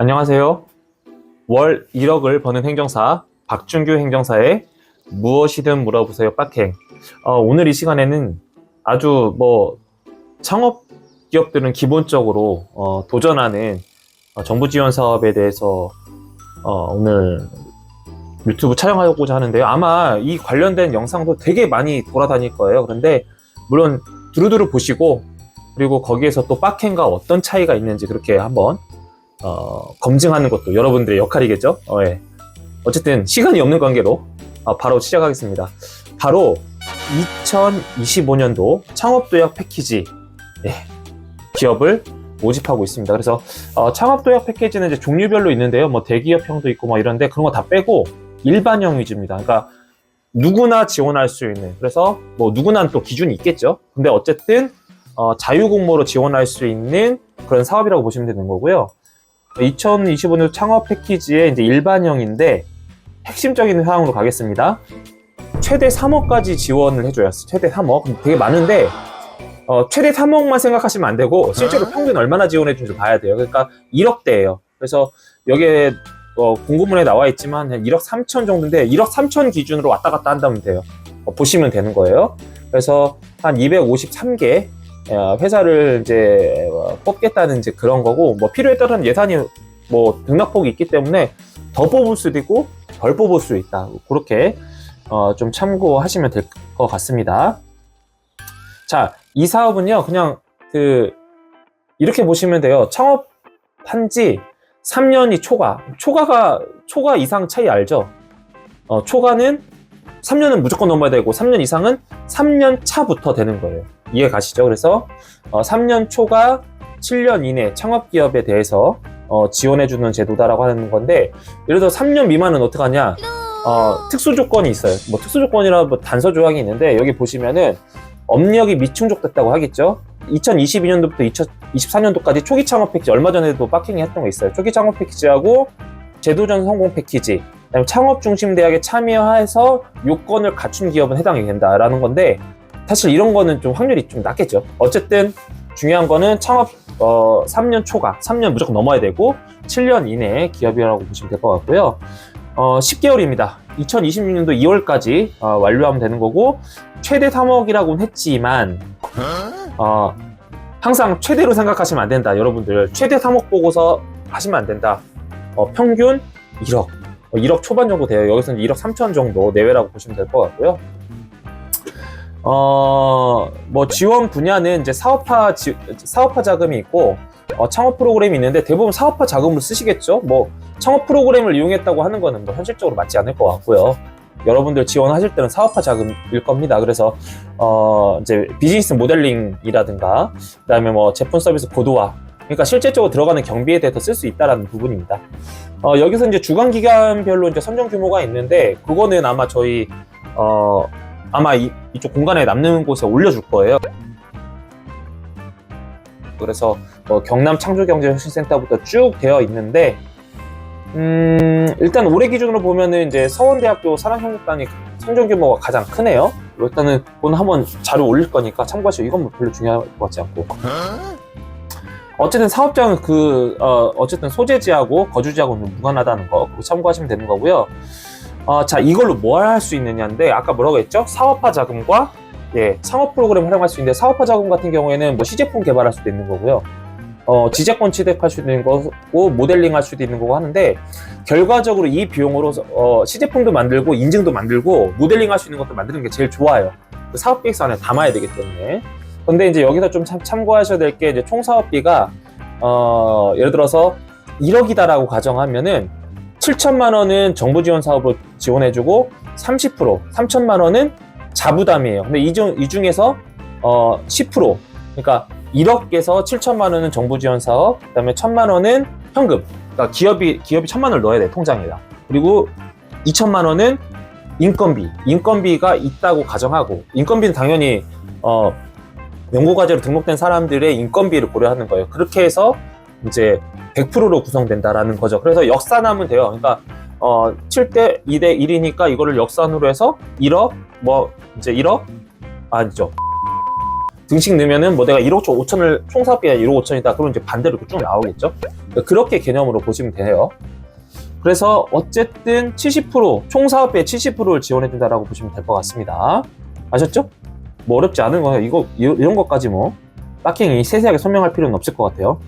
안녕하세요. 월 1억을 버는 행정사 박준규 행정사의 무엇이든 물어보세요 빡행. 오늘 이 시간에는 아주 창업 기업들은 기본적으로 도전하는 정부 지원 사업에 대해서 오늘 유튜브 촬영하고자 하는데요. 아마 이 관련된 영상도 되게 많이 돌아다닐 거예요. 그런데 물론 두루두루 보시고, 그리고 거기에서 또 빡행과 어떤 차이가 있는지 그렇게 한번 검증하는 것도 여러분들의 역할이겠죠. 예. 어쨌든 시간이 없는 관계로 바로 시작하겠습니다. 바로 2025년도 창업도약 패키지, 기업을 모집하고 있습니다. 그래서 창업도약 패키지는 이제 종류별로 있는데요. 대기업형도 있고 이런데 그런 거 다 빼고 일반형 위주입니다. 그러니까 누구나 지원할 수 있는, 그래서 누구나 또 기준이 있겠죠. 근데 어쨌든 자유공모로 지원할 수 있는 그런 사업이라고 보시면 되는 거고요. 2025년 창업 패키지의 이제 일반형인데 핵심적인 사항으로 가겠습니다. 최대 3억까지 지원을 해줘요. 최대 3억. 되게 많은데 최대 3억만 생각하시면 안 되고 실제로 평균 얼마나 지원해준지 봐야 돼요. 그러니까 1억대예요. 그래서 여기에 공고문에 나와 있지만 한 1억 3천 정도인데 1억 3천 기준으로 왔다 갔다 한다면 돼요. 보시면 되는 거예요. 그래서 한 253개 회사를 이제 뽑겠다는 이제 그런 거고, 필요에 따른 예산이 등락폭이 있기 때문에 더 뽑을 수도 있고 덜 뽑을 수 있다. 그렇게 좀 참고하시면 될 것 같습니다. 자, 이 사업은요 그냥 이렇게 보시면 돼요. 창업한 지 3년이 초과 이상 차이 알죠? 초과는 3년은 무조건 넘어야 되고 3년 이상은 3년 차부터 되는 거예요. 이해 가시죠? 그래서 3년 초과 7년 이내 창업기업에 대해서 지원해주는 제도다라고 하는 건데, 예를 들어 3년 미만은 어떻게 하냐? 특수조건이 있어요. 특수조건이라 단서 조항이 있는데, 여기 보시면은 업력이 미충족됐다고 하겠죠? 2022년도부터 2024년도까지 초기 창업 패키지, 얼마 전에도 빡킹이 했던 거 있어요. 초기 창업 패키지하고 제도전 성공 패키지, 그다음에 창업 중심 대학에 참여해서 요건을 갖춘 기업은 해당이 된다라는 건데, 사실 이런 거는 좀 확률이 좀 낮겠죠. 어쨌든 중요한 거는 창업 3년 초과, 3년 무조건 넘어야 되고 7년 이내 기업이라고 보시면 될 것 같고요. 10개월입니다. 2026년도 2월까지 완료하면 되는 거고, 최대 3억이라고는 했지만 항상 최대로 생각하시면 안 된다. 여러분들 최대 3억 보고서 하시면 안 된다. 평균 1억 1억 초반 정도 돼요. 여기서는 1억 3천 정도 내외라고 보시면 될 것 같고요. 지원 분야는 이제 사업화 자금이 있고 창업 프로그램이 있는데, 대부분 사업화 자금을 쓰시겠죠. 창업 프로그램을 이용했다고 하는 거는 현실적으로 맞지 않을 것 같고요. 여러분들 지원하실 때는 사업화 자금일 겁니다. 그래서 이제 비즈니스 모델링이라든가 그다음에 제품 서비스 고도화, 그러니까 실제적으로 들어가는 경비에 대해서 쓸 수 있다라는 부분입니다. 여기서 이제 주관 기간별로 이제 선정 규모가 있는데, 그거는 아마 저희 아마 이쪽 공간에 남는 곳에 올려줄 거예요. 그래서 경남 창조경제혁신센터부터 쭉 되어 있는데, 일단 올해 기준으로 보면은 이제 서원대학교 산학협력단이 선정 규모가 가장 크네요. 일단은 오늘 한번 자료 올릴 거니까 참고하시고, 이건 별로 중요할 것 같지 않고. 어쨌든 사업장은 어쨌든 소재지하고 거주지하고는 무관하다는 거 참고하시면 되는 거고요. 자, 이걸로 뭘 할 수 있느냐인데, 아까 뭐라고 했죠? 사업화 자금과 창업 프로그램 활용할 수 있는데, 사업화 자금 같은 경우에는 시제품 개발할 수도 있는 거고요. 지재권 취득할 수도 있는 거고, 모델링 할 수도 있는 거고 하는데, 결과적으로 이 비용으로 시제품도 만들고 인증도 만들고 모델링 할 수 있는 것도 만드는 게 제일 좋아요. 그 사업 계획서 안에 담아야 되기 때문에. 근데 이제 여기서 좀 참고하셔야 될 게, 이제 총 사업비가 예를 들어서 1억이다라고 가정하면은 7천만 원은 정부 지원 사업으로 지원해주고 30%, 3천만 원은 자부담이에요. 근데 이 중에서 10%, 그러니까 1억에서 7천만 원은 정부 지원 사업, 그다음에 1천만 원은 현금. 그러니까 기업이 1천만 원을 넣어야 돼, 통장에다. 그리고 2천만 원은 인건비가 있다고 가정하고, 인건비는 당연히 연구과제로 등록된 사람들의 인건비를 고려하는 거예요. 그렇게 해서 이제 100%로 구성된다라는 거죠. 그래서 역산하면 돼요. 그러니까 7대 2대 1이니까 이거를 역산으로 해서 1억 이제 1억 아니죠. 등식 넣으면은 뭐 내가 1억 5천을 총 사업비가 1억 5천이다. 그러면 이제 반대로 쭉 나오겠죠. 그렇게 개념으로 보시면 돼요. 그래서 어쨌든 70%, 총 사업비의 70%를 지원해준다라고 보시면 될 것 같습니다. 아셨죠? 뭐 어렵지 않은 거예요. 이런 것까지 뭐 빡킹이 세세하게 설명할 필요는 없을 것 같아요.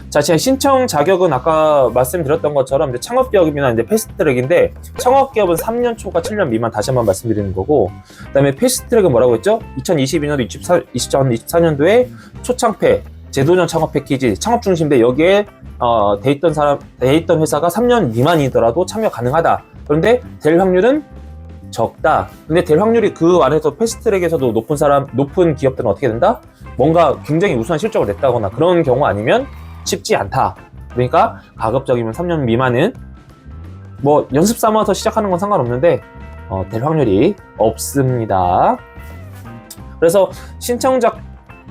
자, 제 신청 자격은 아까 말씀드렸던 것처럼 이제 창업기업이나 이제 패스트트랙인데, 창업기업은 3년 초과 7년 미만, 다시 한번 말씀드리는 거고, 그 다음에 패스트트랙은 뭐라고 했죠? 2022년도, 24년도에 초창패, 제도전 창업 패키지, 창업 중심인데 여기에 돼 있던 회사가 3년 미만이더라도 참여 가능하다. 그런데 될 확률은 적다. 근데 될 확률이 그 안에서 패스트트랙에서도 높은 기업들은 어떻게 된다? 뭔가 굉장히 우수한 실적을 냈다거나 그런 경우 아니면 쉽지 않다. 그러니까 가급적이면 3년 미만은 뭐 연습 삼아서 시작하는 건 상관없는데 될 확률이 없습니다. 그래서 신청자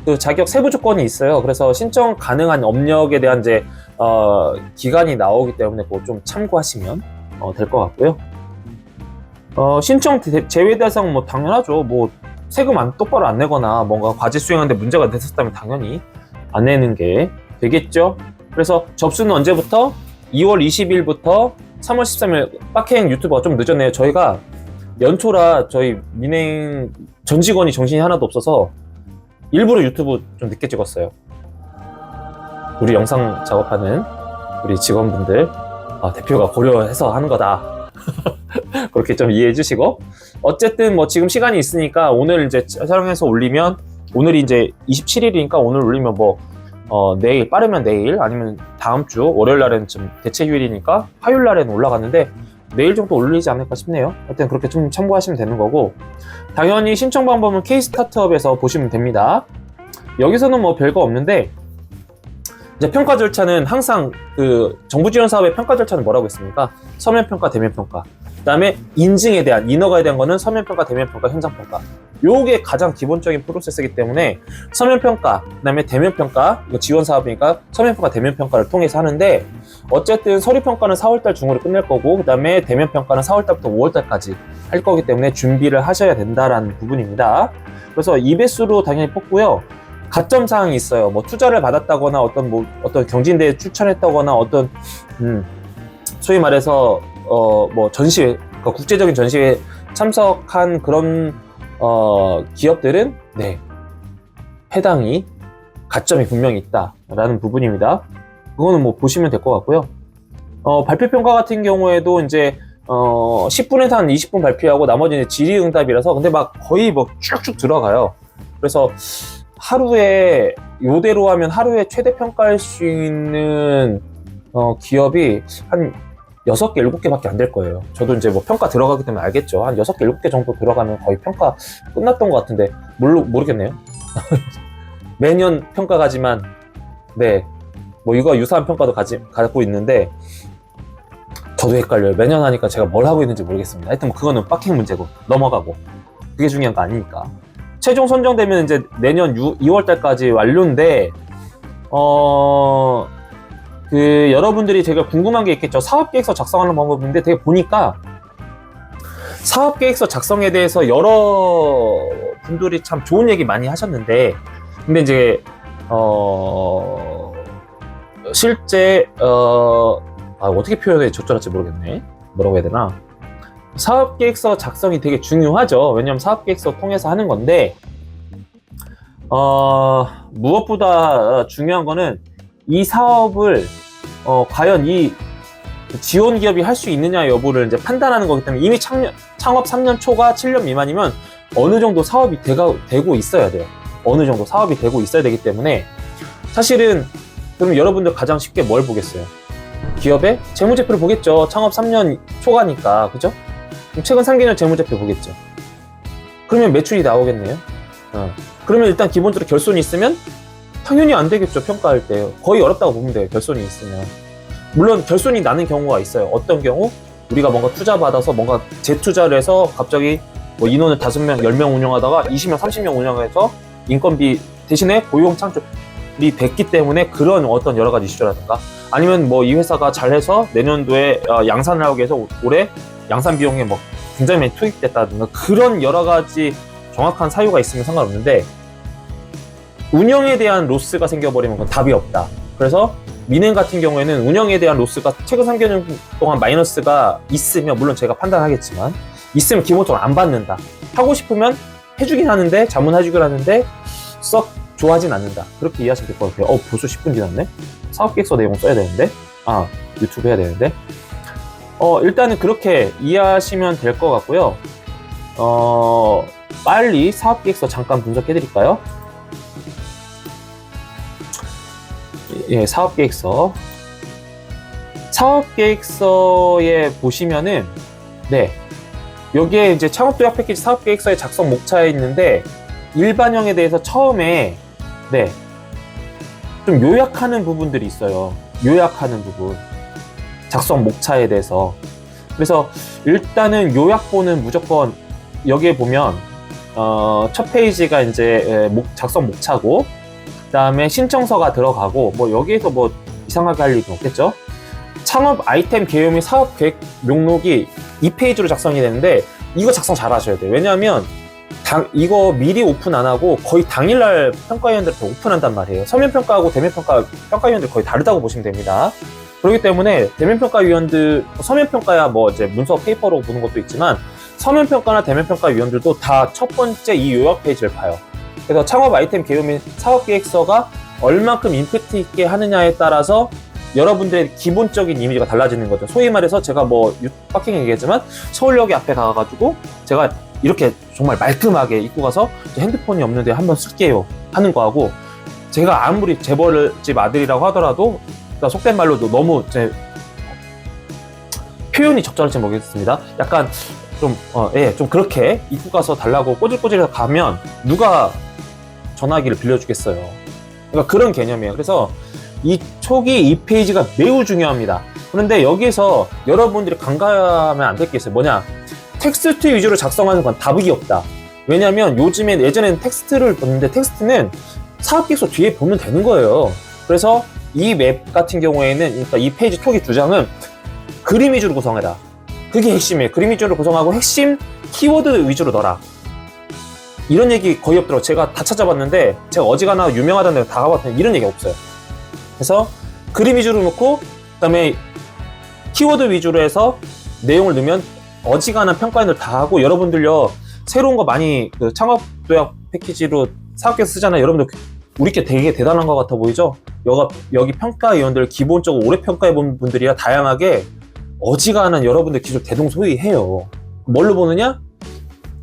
그 자격 세부 조건이 있어요. 그래서 신청 가능한 업력에 대한 이제 기간이 나오기 때문에 그거 좀 참고하시면 될 것 같고요. 신청 제외 대상 뭐 당연하죠. 뭐 세금 똑바로 안 내거나 뭔가 과제 수행하는데 문제가 됐었다면 당연히 안 내는 게 되겠죠. 그래서 접수는 언제부터? 2월 20일부터 3월 13일. 빡행 유튜버가 좀 늦었네요. 저희가 연초라 저희 민행 전 직원이 정신이 하나도 없어서 일부러 유튜브 좀 늦게 찍었어요. 우리 영상 작업하는 우리 직원분들 대표가 고려해서 하는 거다. 그렇게 좀 이해해 주시고, 어쨌든 뭐 지금 시간이 있으니까 오늘 이제 촬영해서 올리면, 오늘이 이제 27일이니까 오늘 올리면 뭐 내일, 빠르면 내일 아니면 다음 주 월요일 날에는 좀 대체 휴일이니까 화요일 날에는 올라갔는데 내일 정도 올리지 않을까 싶네요. 하여튼 그렇게 좀 참고하시면 되는 거고, 당연히 신청 방법은 K-스타트업에서 보시면 됩니다. 여기서는 뭐 별거 없는데, 이제 평가 절차는 항상 그 정부 지원 사업의 평가 절차는 뭐라고 했습니까? 서면 평가, 대면 평가. 그다음에 인증에 대한, 인허가에 대한 거는 서면 평가, 대면 평가, 현장 평가. 요게 가장 기본적인 프로세스이기 때문에 서면 평가, 그다음에 대면 평가, 이거 지원 사업이니까 서면 평가, 대면 평가를 통해서 하는데, 어쨌든 서류 평가는 4월달 중으로 끝낼 거고, 그다음에 대면 평가는 4월달부터 5월달까지 할 거기 때문에 준비를 하셔야 된다라는 부분입니다. 그래서 2배수로 당연히 뽑고요. 가점 사항이 있어요. 뭐 투자를 받았다거나 어떤 경진대에 추천했다거나 소위 말해서 뭐 전시회, 그러니까 국제적인 전시회에 참석한 그런 기업들은 해당이 가점이 분명히 있다라는 부분입니다. 그거는 뭐 보시면 될 것 같고요. 발표평가 같은 경우에도 이제 10분에서 한 20분 발표하고 나머지는 질의응답이라서, 근데 막 거의 뭐 쭉쭉 들어가요. 그래서 하루에, 요대로 하면 하루에 최대 평가할 수 있는 기업이 한 6개, 7개밖에 안 될 거예요. 저도 이제 뭐 평가 들어가기 때문에 알겠죠. 한 6개, 7개 정도 들어가면 거의 평가 끝났던 것 같은데, 모르겠네요. 매년 평가 가지만, 뭐 이거 유사한 평가도 갖고 있는데, 저도 헷갈려요. 매년 하니까 제가 뭘 하고 있는지 모르겠습니다. 하여튼 그거는 빡행 문제고, 넘어가고. 그게 중요한 거 아니니까. 최종 선정되면 이제 내년 2월달까지 완료인데, 여러분들이 되게 궁금한 게 있겠죠. 사업계획서 작성하는 방법인데, 되게 보니까 사업계획서 작성에 대해서 여러 분들이 참 좋은 얘기 많이 하셨는데, 근데 이제 실제 어떻게 표현해 적절할지 모르겠네. 뭐라고 해야 되나? 사업계획서 작성이 되게 중요하죠. 왜냐면 사업계획서 통해서 하는 건데, 무엇보다 중요한 거는 이 사업을 과연 이 지원 기업이 할 수 있느냐 여부를 이제 판단하는 거기 때문에, 이미 창업 3년 초과 7년 미만이면 어느 정도 사업이 되고 있어야 돼요. 어느 정도 사업이 되고 있어야 되기 때문에, 사실은 그럼 여러분들 가장 쉽게 뭘 보겠어요? 기업의 재무제표를 보겠죠. 창업 3년 초과니까, 그죠? 그럼 최근 3개년 재무제표 보겠죠. 그러면 매출이 나오겠네요. 그러면 일단 기본적으로 결손이 있으면 당연히 안 되겠죠. 평가할 때 거의 어렵다고 보면 돼요. 결손이 있으면. 물론 결손이 나는 경우가 있어요. 어떤 경우? 우리가 뭔가 투자 받아서 뭔가 재투자를 해서 갑자기 뭐 인원을 5명, 10명 운영하다가 20명, 30명 운영해서 인건비 대신에 고용 창출이 됐기 때문에 그런 어떤 여러 가지 이슈라든가, 아니면 뭐 이 회사가 잘해서 내년도에 양산을 하기 위해서 올해 양산 비용에 뭐 굉장히 많이 투입됐다든가, 그런 여러 가지 정확한 사유가 있으면 상관없는데, 운영에 대한 로스가 생겨버리면 그건 답이 없다. 그래서 민행 같은 경우에는 운영에 대한 로스가 최근 3개년 동안 마이너스가 있으면, 물론 제가 판단하겠지만 있으면 기본적으로 안 받는다. 하고 싶으면 해주긴 하는데, 자문해주긴 하는데 썩 좋아하진 않는다. 그렇게 이해하시면 될 것 같아요. 벌써 10분 지났네? 사업계획서 내용 써야 되는데, 유튜브 해야 되는데, 일단은 그렇게 이해하시면 될 것 같고요. 빨리 사업계획서 잠깐 분석해 드릴까요? 예, 사업계획서. 사업계획서에 보시면은, 네, 여기에 이제 창업도약 패키지 사업계획서의 작성 목차에 있는데, 일반형에 대해서 처음에, 네, 좀 요약하는 부분들이 있어요. 요약하는 부분. 작성 목차에 대해서. 그래서 일단은 요약본은 무조건 여기에 보면, 첫 페이지가 이제 작성 목차고, 그 다음에 신청서가 들어가고, 뭐 여기에서 뭐 이상하게 할 일은 없겠죠? 창업 아이템 개요 및 사업 계획 목록이 2페이지로 작성이 되는데, 이거 작성 잘 하셔야 돼요. 왜냐하면 이거 미리 오픈 안 하고 거의 당일날 평가위원들한테 오픈한단 말이에요. 서면평가하고 대면평가 평가위원들 거의 다르다고 보시면 됩니다. 그렇기 때문에 대면평가위원들, 서면평가야 뭐 이제 문서 페이퍼로 보는 것도 있지만, 서면평가나 대면평가위원들도 다 첫 번째 이 요약 페이지를 봐요. 그래서 창업 아이템 개요 및 사업계획서가 얼만큼 임팩트 있게 하느냐에 따라서 여러분들의 기본적인 이미지가 달라지는 거죠. 소위 말해서 제가 뭐 빡킹 얘기했지만, 서울역에 앞에 가가지고 제가 이렇게 정말 말끔하게 입고 가서 핸드폰이 없는데 한번 쓸게요 하는 거하고, 제가 아무리 재벌집 아들이라고 하더라도, 그러니까 속된 말로도 너무 표현이 적절할지 모르겠습니다. 약간 좀 그렇게 입고 가서 달라고 꼬질꼬질해서 가면 누가 전화기를 빌려주겠어요. 그러니까 그런 개념이에요. 그래서 이 초기 2페이지가 매우 중요합니다. 그런데 여기서 여러분들이 간과하면 안 될 게 있어요. 뭐냐? 텍스트 위주로 작성하는 건 답이 없다. 왜냐면 요즘엔, 예전에는 텍스트를 봤는데 텍스트는 사업계획서 뒤에 보면 되는 거예요. 그래서 이 맵 같은 경우에는, 그러니까 이 페이지 초기 2장은 그림 위주로 구성해라. 그게 핵심이에요. 그림 위주로 구성하고 핵심 키워드 위주로 넣어라. 이런 얘기 거의 없더라고요. 제가 다 찾아봤는데, 제가 어지간하면 유명하다는 데다 가봤더니 이런 얘기 없어요. 그래서 그림 위주로 넣고, 그 다음에 키워드 위주로 해서 내용을 넣으면 어지간한 평가인들 다 하고, 여러분들요, 새로운 거 많이 창업도약 패키지로 사업계획서 쓰잖아요. 여러분들 우리께 되게 대단한 것 같아 보이죠? 여기 평가위원들 기본적으로 오래 평가해본 분들이라 다양하게 어지간한 여러분들 기술 대동소이해요. 뭘로 보느냐?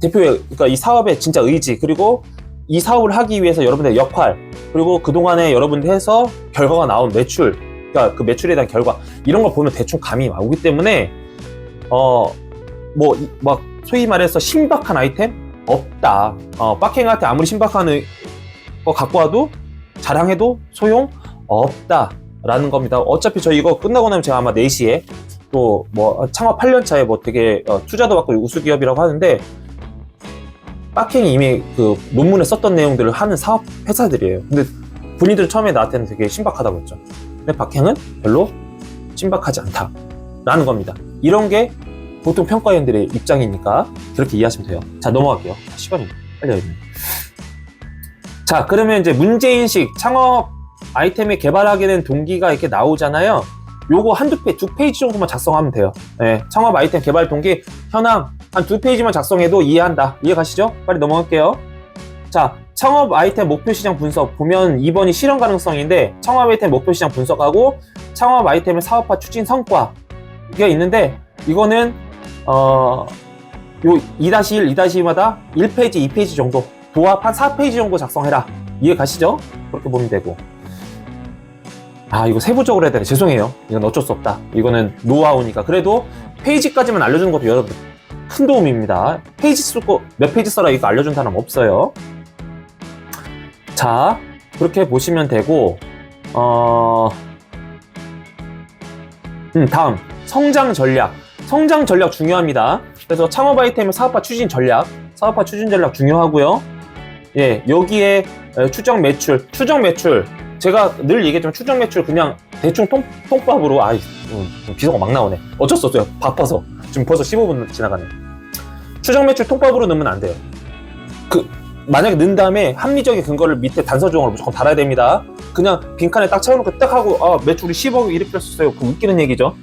대표의, 그러니까 이 사업의 진짜 의지, 그리고 이 사업을 하기 위해서 여러분들의 역할, 그리고 그동안에 여러분들 해서 결과가 나온 매출, 그러니까 그 매출에 대한 결과, 이런 걸 보면 대충 감이 오기 때문에, 막 소위 말해서 신박한 아이템 없다. 빡행한테 아무리 신박한 거 갖고 와도 자랑해도 소용 없다 라는 겁니다. 어차피 저 이거 끝나고 나면 제가 아마 4시에 또 뭐 창업 8년 차에 뭐 되게 투자도 받고 우수기업이라고 하는데, 빡행이 이미 그 논문에 썼던 내용들을 하는 사업 회사들이에요. 근데 본인들은 처음에 나한테는 되게 신박하다고 했죠. 근데 빡행은 별로 신박하지 않다 라는 겁니다. 이런 게 보통 평가위원들의 입장이니까 그렇게 이해하시면 돼요. 자, 넘어갈게요. 시간이 빨리. 자, 그러면 이제 문제인식, 창업 아이템을 개발하게 된 동기가 이렇게 나오잖아요. 요거 두 페이지 정도만 작성하면 돼요. 네, 창업 아이템 개발 동기, 현황 한 2페이지만 작성해도 이해한다. 이해 가시죠? 빨리 넘어갈게요. 자, 창업 아이템 목표 시장 분석 보면 2번이 실현 가능성인데, 창업 아이템 목표 시장 분석하고 창업 아이템의 사업화 추진 성과가 있는데, 이거는 요 2-1, 2-2마다 1페이지, 2페이지 정도 도합 한 4페이지 정도 작성해라. 이해 가시죠? 그렇게 보면 되고. 이거 세부적으로 해야 되네. 죄송해요. 이건 어쩔 수 없다. 이거는 노하우니까. 그래도 페이지까지만 알려주는 것도 여러분 큰 도움입니다. 페이지 쓰고 몇 페이지 써라 이거 알려준 사람 없어요. 자, 그렇게 보시면 되고, 다음 성장 전략. 성장 전략 중요합니다. 그래서 창업 아이템의 사업화 추진 전략 중요하고요. 예, 여기에 추정 매출. 제가 늘 얘기했지만 추정 매출 그냥 대충 통밥으로, 비서가 막 나오네. 어쩔 수 없어요. 바빠서. 지금 벌써 15분 지나가네. 추정 매출 통밥으로 넣으면 안 돼요. 만약에 넣은 다음에 합리적인 근거를 밑에 단서 조항으로 무조건 달아야 됩니다. 그냥 빈칸에 딱 채워놓고 딱 하고 매출이 10억이 이렇게 됐어요. 그 웃기는 얘기죠.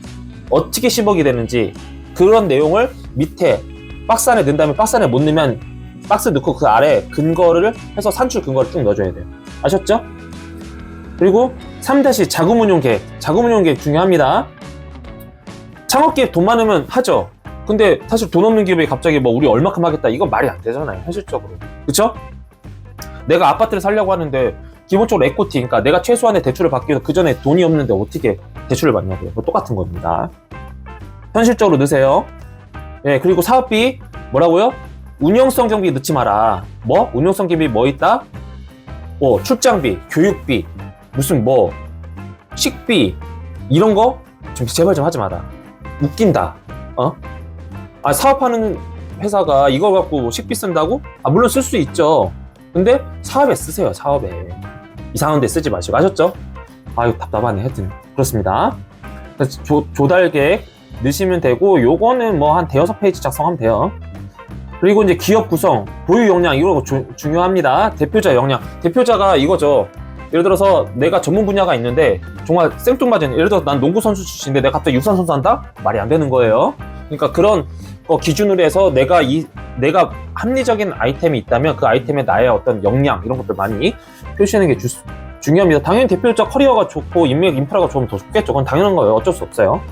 어떻게 10억이 되는지 그런 내용을 밑에 박스 안에 넣은 다음에 박스 안에 못 넣으면 박스 넣고 그 아래 근거를 해서 산출 근거를 쭉 넣어줘야 돼요. 아셨죠? 그리고 3- 자금운용 계획. 자금운용 계획 중요합니다. 창업기업 돈 많으면 하죠. 근데 사실 돈 없는 기업이 갑자기 뭐 우리 얼마큼 하겠다 이건 말이 안 되잖아요, 현실적으로. 그쵸? 내가 아파트를 살려고 하는데 기본적으로 에코티, 그러니까 내가 최소한의 대출을 받기 위해서 그 전에 돈이 없는데 어떻게 대출을 받냐고요. 그거 똑같은 겁니다. 현실적으로 넣으세요. 예, 그리고 사업비 뭐라고요? 운영성 경비 넣지 마라. 뭐? 운영성 경비 뭐 있다? 출장비, 교육비, 무슨 뭐 식비 이런 거 좀 제발 좀 하지 마라. 웃긴다. 사업하는 회사가 이거 갖고 식비 쓴다고? 물론 쓸 수 있죠. 근데 사업에 쓰세요. 사업에. 이상한 데 쓰지 마시고. 아셨죠? 아유 답답하네. 하여튼 그렇습니다. 조달계획 넣으시면 되고, 요거는 뭐 한 5페이지 작성하면 돼요. 그리고 이제 기업 구성, 보유 역량 이거 중요합니다. 대표자 역량. 대표자가 이거죠. 예를 들어서 내가 전문 분야가 있는데 정말 생뚱맞은, 예를 들어서 난 농구 선수 출신인데 내가 갑자기 유산 선수 한다? 말이 안 되는 거예요. 그러니까 그런 거 기준으로 해서 내가 합리적인 아이템이 있다면 그 아이템에 나의 어떤 역량 이런 것들 많이 표시하는 게 중요합니다. 당연히 대표자 커리어가 좋고 인맥 인프라가 좋으면 더 좋겠죠. 그건 당연한 거예요. 어쩔 수 없어요.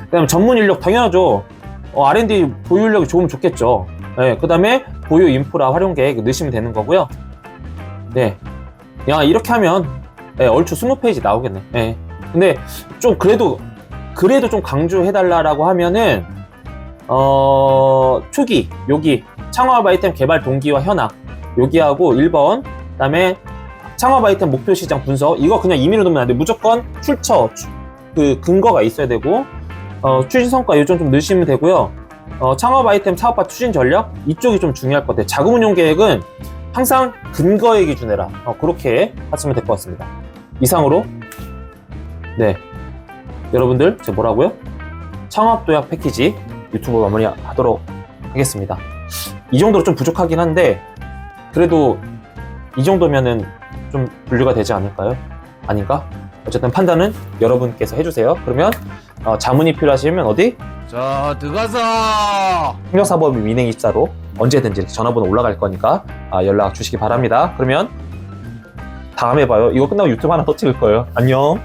그다음에 전문 인력 당연하죠. R&D 보유 인력이 좋으면 좋겠죠. 네, 그다음에 보유 인프라 활용 계획 넣으시면 되는 거고요. 네, 야 이렇게 하면 얼추 20페이지 나오겠네. 네. 근데 좀 그래도 좀 강조해달라고 하면은 초기 여기 창업 아이템 개발 동기와 현황 여기하고 1번, 그다음에 창업 아이템 목표 시장 분석 이거 그냥 임의로 넣으면 안 돼. 무조건 그 근거가 있어야 되고 추진 성과 요점 좀 넣으시면 되고요. 창업 아이템 사업화 추진 전략 이쪽이 좀 중요할 것 같아요. 자금 운용 계획은 항상 근거에 기준해라. 그렇게 하시면 될 것 같습니다. 이상으로 네 여러분들 제가 뭐라고요? 창업 도약 패키지 유튜브 마무리하도록 하겠습니다. 이 정도로 좀 부족하긴 한데 그래도 이 정도면은 좀 분류가 되지 않을까요? 아닌가? 어쨌든 판단은 여러분께서 해주세요. 그러면 자문이 필요하시면 어디? 자, 들어가서 협력사범위 민행24로 언제든지 이렇게 전화번호 올라갈 거니까 연락 주시기 바랍니다. 그러면 다음에 봐요. 이거 끝나고 유튜브 하나 더 찍을 거예요. 안녕.